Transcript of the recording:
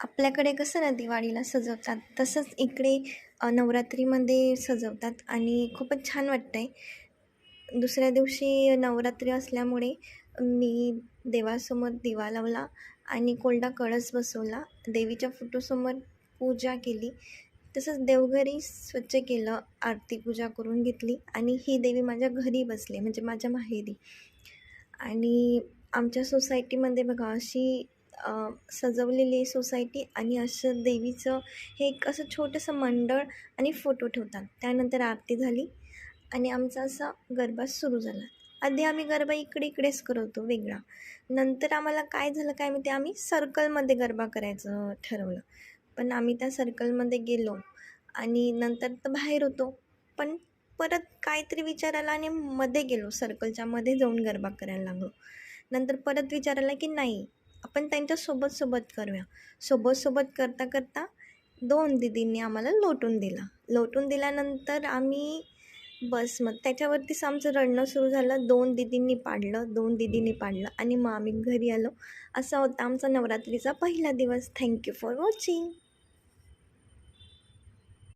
आपल्याकडे कसं ना दिवाळीला सजवतात तसंच इकडे नवरात्रीमध्ये सजवतात आणि खूपच छान वाटतं आहे. दुसऱ्या दिवशी नवरात्री असल्यामुळे मी देवासमोर दिवा लावला आणि कोरडा कळस बसवला. देवीच्या फोटोसमोर पूजा केली. तसंच देवघरी स्वच्छ केलं, आरती पूजा करून घेतली आणि ही देवी माझ्या घरी बसली म्हणजे माझ्या माहेरी. आणि आमच्या सोसायटीमध्ये बघा अशी सजवलेली सोसायटी आणि असं देवीचं हे एक असं छोटंसं मंडळ आणि फोटो ठेवतात. त्यानंतर आरती झाली आणि आमचा असा गरबा सुरू झाला. आधी आम्ही गरबा इकडेच करत होतो वेगळा. नंतर आम्हाला काय झालं काय माहिती, आम्ही सर्कलमध्ये गरबा करायचं ठरवलं. पण आम्ही त्या सर्कलमध्ये गेलो आणि नंतर तर बाहेर होतो. पण परत काहीतरी विचार आला आणि मध्ये गेलो, सर्कलच्या मध्ये जाऊन गरबा करायला लागलो. नंतर परत विचार आला की नाही, आपण त्यांच्या सोबत करूया. सोबत करता करता 2 दीदींनी आम्हाला लोटून दिल्यानंतर आम्ही बस मग त्याच्यावरतीच आमचं रडणं सुरू झालं. 2 दीदींनी पाडलं आणि मग आम्ही घरी आलो. असा होता आमचा नवरात्रीचा पहिला दिवस. Thank you for watching.